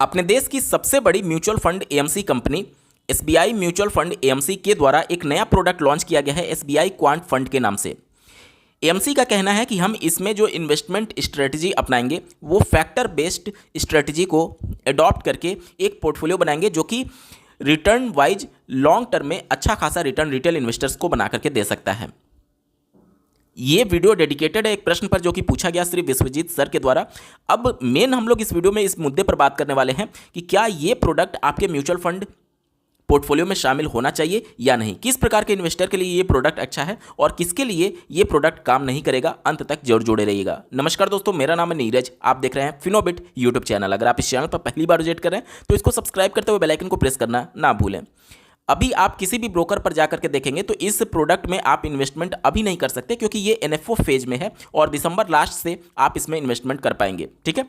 अपने देश की सबसे बड़ी mutual fund AMC company SBI mutual fund AMC के द्वारा एक नया प्रोडक्ट लॉन्च किया गया है एसबीआई क्वांट फंड के नाम से। एएमसी का कहना है कि हम इसमें जो इन्वेस्टमेंट स्ट्रेटजी अपनाएंगे वो फैक्टर बेस्ड स्ट्रेटजी को अडॉप्ट करके एक पोर्टफोलियो बनाएंगे जो कि रिटर्न वाइज लॉन्ग टर्म में अच्छा खासा रिटर्न रिटेल इन्वेस्टर्स को बना करके दे सकता है। ये वीडियो डेडिकेटेड है एक प्रश्न पर जो कि पूछा गया श्री विश्वजीत सर के द्वारा। अब मेन हम लोग इस वीडियो में इस मुद्दे पर बात करने वाले हैं कि क्या ये प्रोडक्ट आपके म्यूचुअल फंड पोर्टफोलियो में शामिल होना चाहिए या नहीं, किस प्रकार के इन्वेस्टर के लिए ये प्रोडक्ट अच्छा है और किसके लिए ये प्रोडक्ट काम नहीं करेगा। अंत तक जरूर जुड़े रहिएगा। नमस्कार दोस्तों, मेरा नाम है नीरज, आप देख रहे हैं फिनोबिट यूट्यूब चैनल। अगर आप इस चैनल पर पहली बार विजिट कर रहे हैं तो इसको सब्सक्राइब करते हुए बेल आइकन को प्रेस करना ना भूलें। अभी आप किसी भी ब्रोकर पर जाकर के देखेंगे तो इस प्रोडक्ट में आप इन्वेस्टमेंट अभी नहीं कर सकते क्योंकि ये एनएफओ फेज में है और दिसंबर लास्ट से आप इसमें इन्वेस्टमेंट कर पाएंगे। ठीक है,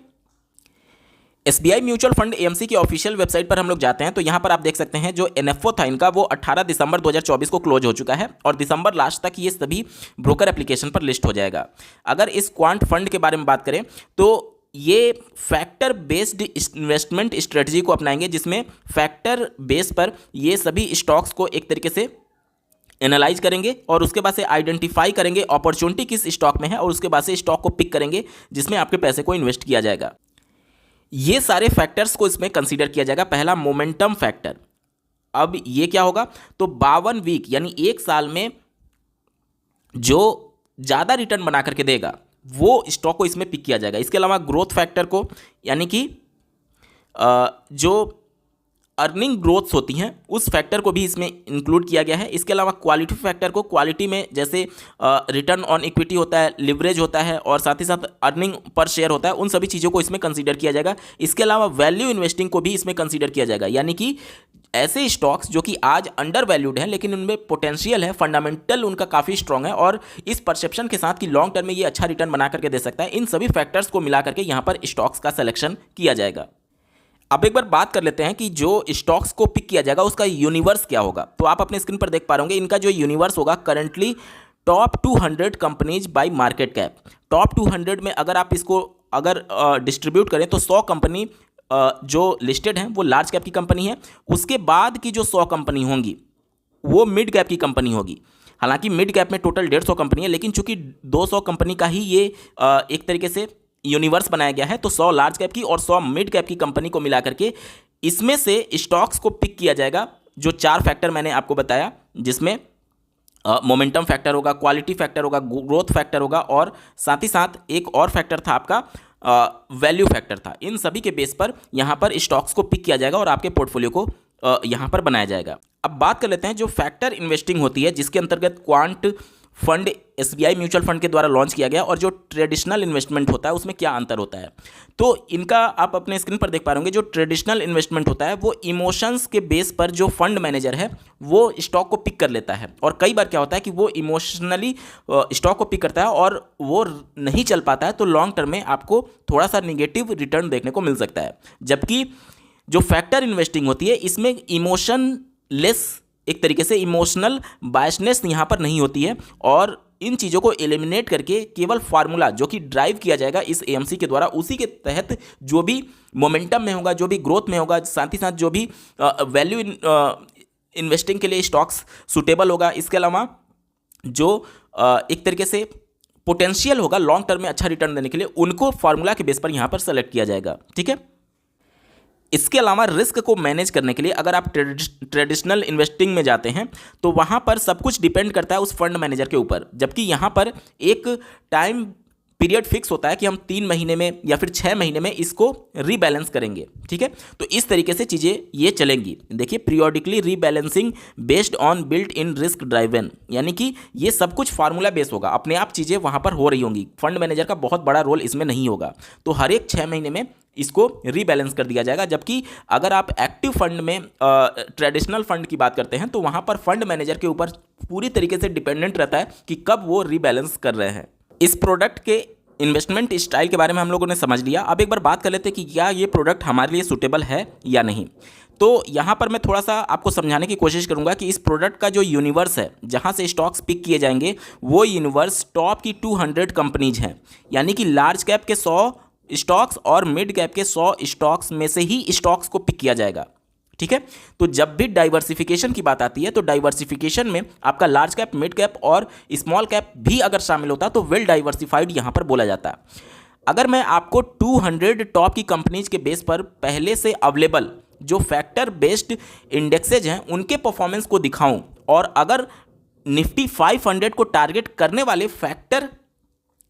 एसबीआई म्यूचुअल फंड एएमसी की ऑफिशियल वेबसाइट पर हम लोग जाते हैं तो यहाँ पर आप देख सकते हैं जो एनएफओ था इनका वो 18 दिसंबर 2024 को क्लोज हो चुका है और दिसंबर लास्ट तक ये सभी ब्रोकर एप्लीकेशन पर लिस्ट हो जाएगा। अगर इस क्वांट फंड के बारे में बात करें तो ये फैक्टर बेस्ड इन्वेस्टमेंट स्ट्रेटजी को अपनाएंगे जिसमें फैक्टर बेस पर ये सभी स्टॉक्स को एक तरीके से एनालाइज करेंगे और उसके बाद से आइडेंटिफाई करेंगे अपॉर्चुनिटी किस स्टॉक में है और उसके बाद से स्टॉक को पिक करेंगे जिसमें आपके पैसे को इन्वेस्ट किया जाएगा। ये सारे फैक्टर्स को इसमें कंसीडर किया जाएगा। पहला मोमेंटम फैक्टर, अब ये क्या होगा तो 52 वीक यानी एक साल में जो ज़्यादा रिटर्न बना करके देगा वो स्टॉक को इसमें पिक किया जाएगा। इसके अलावा ग्रोथ फैक्टर को यानी कि जो अर्निंग ग्रोथ्स होती हैं उस फैक्टर को भी इसमें इंक्लूड किया गया है। इसके अलावा क्वालिटी फैक्टर को, क्वालिटी में जैसे रिटर्न ऑन इक्विटी होता है, लिवरेज होता है और साथ ही साथ अर्निंग पर शेयर होता है, उन सभी चीज़ों को इसमें कंसीडर किया जाएगा। इसके अलावा वैल्यू इन्वेस्टिंग को भी इसमें कंसीडर किया जाएगा, यानी कि ऐसे स्टॉक्स जो कि आज अंडर वैल्यूड हैं लेकिन उनमें पोटेंशियल है, फंडामेंटल उनका काफ़ी स्ट्रांग है और इस परसेप्शन के साथ कि लॉन्ग टर्म में ये अच्छा रिटर्न बना करके दे सकता है, इन सभी फैक्टर्स को मिला करके यहाँ पर स्टॉक्स का सिलेक्शन किया जाएगा। अब एक बार बात कर लेते हैं कि जो स्टॉक्स को पिक किया जाएगा उसका यूनिवर्स क्या होगा। तो आप अपने स्क्रीन पर देख पा रहे होंगे इनका जो यूनिवर्स होगा currently top 200 companies by market cap. Top 200 में अगर आप इसको डिस्ट्रीब्यूट करें तो 100 कंपनी जो लिस्टेड हैं वो लार्ज कैप की कंपनी है। उसके बाद की जो 100 कंपनी होंगी वो मिड कैप की कंपनी होगी। हालांकि मिड कैप में टोटल 150 कंपनी है लेकिन चूंकि 200 कंपनी का ही ये एक तरीके से यूनिवर्स बनाया गया है तो 100 लार्ज कैप की और 100 मिड कैप की कंपनी को मिला करके इसमें से स्टॉक्स को पिक किया जाएगा। जो 4 फैक्टर मैंने आपको बताया जिसमें मोमेंटम फैक्टर होगा, क्वालिटी फैक्टर होगा, ग्रोथ फैक्टर होगा और साथ ही साथ एक और फैक्टर था आपका वैल्यू फैक्टर था। इन सभी के बेस पर यहाँ पर स्टॉक्स को पिक किया जाएगा और आपके पोर्टफोलियो को यहाँ पर बनाया जाएगा। अब बात कर लेते हैं जो फैक्टर इन्वेस्टिंग होती है जिसके अंतर्गत quant fund SBI mutual fund के द्वारा लॉन्च किया गया और जो ट्रेडिशनल इन्वेस्टमेंट होता है उसमें क्या अंतर होता है। तो इनका आप अपने स्क्रीन पर देख पा रहे होंगे जो ट्रेडिशनल इन्वेस्टमेंट होता है वो इमोशंस के बेस पर जो फंड मैनेजर है वो स्टॉक को पिक कर लेता है और कई बार क्या होता है कि वो इमोशनली स्टॉक को पिक करता है और वो नहीं चल पाता है तो लॉन्ग टर्म में आपको थोड़ा सा निगेटिव रिटर्न देखने को मिल सकता है। जबकि जो फैक्टर इन्वेस्टिंग होती है इसमें इमोशन लेस, एक तरीके से इमोशनल बायसनेस यहाँ पर नहीं होती है और इन चीज़ों को एलिमिनेट करके केवल फार्मूला जो कि ड्राइव किया जाएगा इस एएमसी के द्वारा उसी के तहत जो भी मोमेंटम में होगा, जो भी ग्रोथ में होगा, साथ ही साथ जो भी वैल्यू इन्वेस्टिंग के लिए स्टॉक्स सुटेबल होगा, इसके अलावा जो एक तरीके से पोटेंशियल होगा लॉन्ग टर्म में अच्छा रिटर्न देने के लिए, उनको फार्मूला के बेस पर यहाँ पर सेलेक्ट किया जाएगा। ठीक है, इसके अलावा रिस्क को मैनेज करने के लिए अगर आप ट्रेडिशनल इन्वेस्टिंग में जाते हैं तो वहाँ पर सब कुछ डिपेंड करता है उस फंड मैनेजर के ऊपर, जबकि यहाँ पर एक टाइम पीरियड फिक्स होता है कि हम 3 महीने में या फिर 6 महीने में इसको रीबैलेंस करेंगे। ठीक है, तो इस तरीके से चीज़ें ये चलेंगी। देखिए, periodically rebalancing based on built in risk driven, यानी कि ये सब कुछ फार्मूला बेस होगा, अपने आप चीज़ें वहाँ पर हो रही होंगी, फंड मैनेजर का बहुत बड़ा रोल इसमें नहीं होगा। तो हर एक 6 महीने में इसको रीबैलेंस कर दिया जाएगा। जबकि अगर आप एक्टिव फंड में ट्रेडिशनल फंड की बात करते हैं तो वहाँ पर फंड मैनेजर के ऊपर पूरी तरीके से डिपेंडेंट रहता है कि कब वो रीबैलेंस कर रहे हैं। इस प्रोडक्ट के इन्वेस्टमेंट स्टाइल के बारे में हम लोगों ने समझ लिया। अब एक बार बात कर लेते हैं कि क्या ये प्रोडक्ट हमारे लिए सूटेबल है या नहीं। तो यहाँ पर मैं थोड़ा सा आपको समझाने की कोशिश करूँगा कि इस प्रोडक्ट का जो यूनिवर्स है जहाँ से स्टॉक्स पिक किए जाएंगे वो यूनिवर्स टॉप की 200 कंपनीज हैं, यानी कि लार्ज कैप के 100 स्टॉक्स और मिड कैप के 100 स्टॉक्स में से ही स्टॉक्स को पिक किया जाएगा। ठीक है, तो जब भी डाइवर्सिफिकेशन की बात आती है तो डाइवर्सिफिकेशन में आपका लार्ज कैप, मिड कैप और स्मॉल कैप भी अगर शामिल होता तो वेल डाइवर्सिफाइड यहां पर बोला जाता है। अगर मैं आपको 200 टॉप की कंपनीज के बेस पर पहले से अवेलेबल जो फैक्टर बेस्ड इंडेक्सेज हैं उनके परफॉर्मेंस को दिखाऊं और अगर निफ्टी 500 को टारगेट करने वाले फैक्टर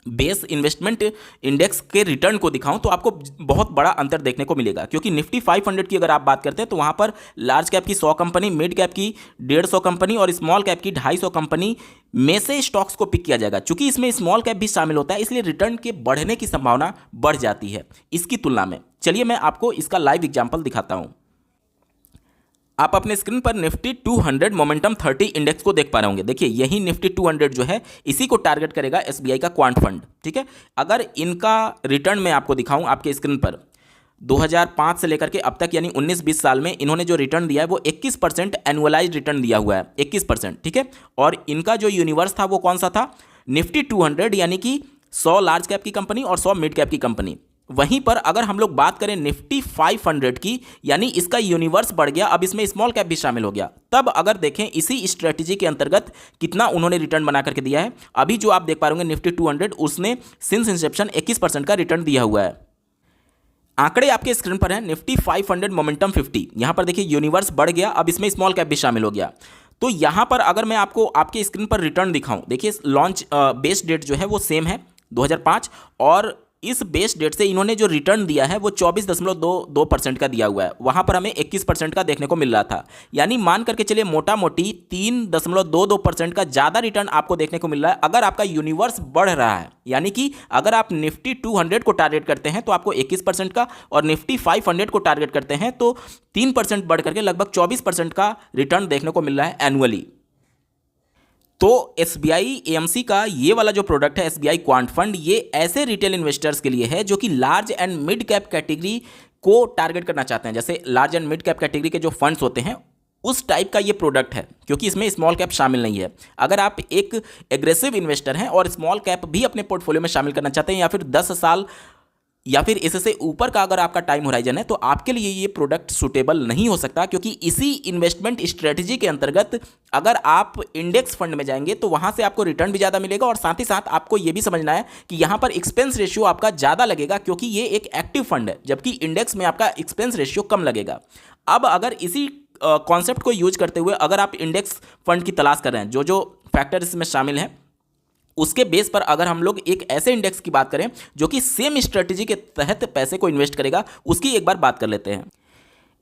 बेस इन्वेस्टमेंट इंडेक्स के रिटर्न को दिखाऊं तो आपको बहुत बड़ा अंतर देखने को मिलेगा, क्योंकि निफ्टी 500 की अगर आप बात करते हैं तो वहां पर लार्ज कैप की 100 कंपनी, मिड कैप की 150 कंपनी और स्मॉल कैप की 250 कंपनी में से स्टॉक्स को पिक किया जाएगा। चूंकि इसमें स्मॉल कैप भी शामिल होता है इसलिए रिटर्न के बढ़ने की संभावना बढ़ जाती है इसकी तुलना में। चलिए मैं आपको इसका लाइव एग्जाम्पल दिखाता हूं। आप अपने स्क्रीन पर निफ्टी 200 मोमेंटम 30 इंडेक्स को देख पा रहे होंगे। देखिए यही निफ्टी 200 जो है इसी को टारगेट करेगा एसबीआई का क्वांट फंड। ठीक है, अगर इनका रिटर्न मैं आपको दिखाऊं आपके स्क्रीन पर 2005 से लेकर के अब तक यानी 19-20 साल में इन्होंने जो रिटर्न दिया है वो 21% एनुअलाइज रिटर्न दिया हुआ है, 21%। ठीक है, और इनका जो यूनिवर्स था वो कौन सा था, निफ्टी 200 यानी कि 100 लार्ज कैप की कंपनी और 100 मिड कैप की कंपनी। वहीं पर अगर हम लोग बात करें निफ्टी 500 की, यानी इसका यूनिवर्स बढ़ गया, अब इसमें स्मॉल कैप भी शामिल हो गया। तब अगर देखें इसी स्ट्रेटेजी के अंतर्गत कितना उन्होंने रिटर्न बना करके दिया है, अभी जो आप देख पा रहे होंगे निफ्टी 200 उसने सिंस इंसेप्शन 21% का रिटर्न दिया हुआ है। आंकड़े आपके स्क्रीन पर हैं। निफ्टी 500 मोमेंटम 50, यहां पर देखिए यूनिवर्स बढ़ गया, अब इसमें स्मॉल कैप भी शामिल हो गया। तो यहां पर अगर मैं आपको आपके स्क्रीन पर रिटर्न दिखाऊं, देखिए लॉन्च बेस डेट जो है वो सेम है 2005 और इस बेस डेट से इन्होंने जो रिटर्न दिया है वो 24.22% का दिया हुआ है। वहां पर हमें 21% का देखने को मिल रहा था, यानी मान करके चलिए मोटा मोटी 3.22% का ज़्यादा रिटर्न आपको देखने को मिल रहा है अगर आपका यूनिवर्स बढ़ रहा है। यानी कि अगर आप निफ्टी 200 को टारगेट करते हैं तो आपको 21% का और निफ्टी 500 को टारगेट करते हैं तो 3% बढ़ करके लगभग 24% का रिटर्न देखने को मिल रहा है एनुअली। तो एसबीआई एएमसी का ये वाला जो प्रोडक्ट है एसबीआई क्वांट फंड, ये ऐसे रिटेल इन्वेस्टर्स के लिए है जो कि large and mid cap category को टारगेट करना चाहते हैं। जैसे large and mid cap category के जो फंड्स होते हैं उस टाइप का ये प्रोडक्ट है, क्योंकि इसमें स्मॉल कैप शामिल नहीं है। अगर आप एक एग्रेसिव इन्वेस्टर हैं और स्मॉल कैप भी अपने पोर्टफोलियो में शामिल करना चाहते हैं या फिर 10 साल या फिर इससे ऊपर का अगर आपका टाइम होराइजन है तो आपके लिए ये प्रोडक्ट सूटेबल नहीं हो सकता, क्योंकि इसी इन्वेस्टमेंट स्ट्रेटजी के अंतर्गत अगर आप इंडेक्स फंड में जाएंगे तो वहां से आपको रिटर्न भी ज़्यादा मिलेगा और साथ ही साथ आपको ये भी समझना है कि यहाँ पर एक्सपेंस रेशियो आपका ज़्यादा लगेगा, क्योंकि ये एक एक्टिव फंड है जबकि इंडेक्स में आपका एक्सपेंस रेशियो कम लगेगा। अब अगर इसी कॉन्सेप्ट को यूज करते हुए अगर आप इंडेक्स फंड की तलाश कर रहे हैं, जो फैक्टर इसमें शामिल हैं उसके बेस पर अगर हम लोग एक ऐसे इंडेक्स की बात करें जो कि सेम स्ट्रेटजी के तहत पैसे को इन्वेस्ट करेगा, उसकी एक बार बात कर लेते हैं।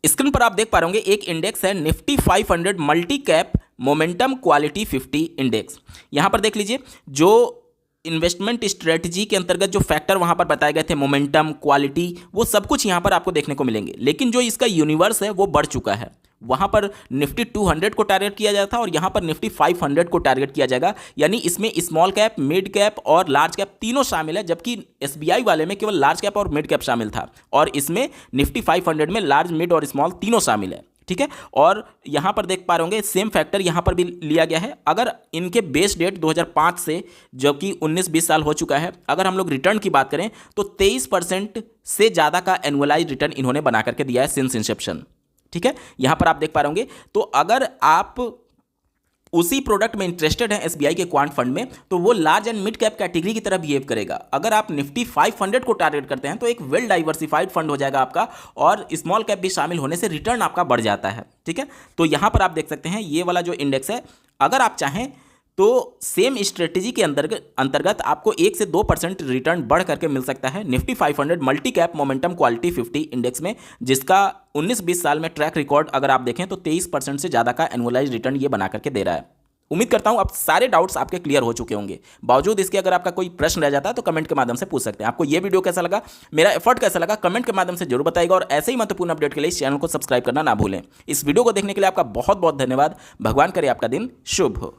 स्क्रीन पर आप देख पा रहे होंगे एक इंडेक्स है Nifty 500 multi cap momentum quality 50 index. यहां पर देख लीजिए जो इन्वेस्टमेंट स्ट्रेटजी के अंतर्गत जो फैक्टर वहां पर बताए गए थे, मोमेंटम, क्वालिटी, वो सब कुछ यहां पर आपको देखने को मिलेंगे। लेकिन जो इसका यूनिवर्स है वो बढ़ चुका है। वहां पर निफ्टी 200 को टारगेट किया जाता था और यहां पर निफ्टी 500 को टारगेट किया जाएगा, यानी इसमें स्मॉल कैप, मिड कैप और लार्ज कैप तीनों शामिल है, जबकि एसबीआई वाले में केवल लार्ज कैप और मिड कैप शामिल था और इसमें निफ्टी 500 में लार्ज, मिड और स्मॉल तीनों शामिल है। ठीक है, और यहां पर देख पा रहे होंगे सेम फैक्टर यहां पर भी लिया गया है। अगर इनके बेस डेट 2005 से जो कि 19-20 साल हो चुका है, अगर हम लोग रिटर्न की बात करें तो 23% से ज़्यादा का एनुअलाइज रिटर्न इन्होंने बना करके दिया है सिंस इंसेप्शन। ठीक है, यहां पर आप देख पा रहे होंगे। तो अगर आप उसी प्रोडक्ट में इंटरेस्टेड हैं एसबीआई के क्वांट फंड में, तो वो large and mid cap category की तरह बिहेव करेगा। अगर आप निफ्टी 500 को टारगेट करते हैं तो एक वेल डाइवर्सिफाइड फंड हो जाएगा आपका और स्मॉल कैप भी शामिल होने से रिटर्न आपका बढ़ जाता है। ठीक है, तो यहां पर आप देख सकते हैं ये वाला जो इंडेक्स है, अगर आप चाहें तो सेम स्ट्रेटेजी के अंतर्गत आपको 1 से 2% रिटर्न बढ़ करके मिल सकता है Nifty 500 multi cap momentum quality 50 index में, जिसका 19-20 साल में ट्रैक रिकॉर्ड अगर आप देखें तो 23% से ज़्यादा का एनुअलाइज रिटर्न ये बना करके दे रहा है। उम्मीद करता हूं अब सारे डाउट्स आपके क्लियर हो चुके होंगे। बावजूद इसके अगर आपका कोई प्रश्न रह जाता है तो कमेंट के माध्यम से पूछ सकते हैं। आपको ये वीडियो कैसा लगा, मेरा एफर्ट कैसा लगा, कमेंट के माध्यम से जरूर बताइएगा और ऐसे ही महत्वपूर्ण अपडेट के लिए इस चैनल को सब्सक्राइब करना ना भूलें। इस वीडियो को देखने के लिए आपका बहुत बहुत धन्यवाद। भगवान करे आपका दिन शुभ हो।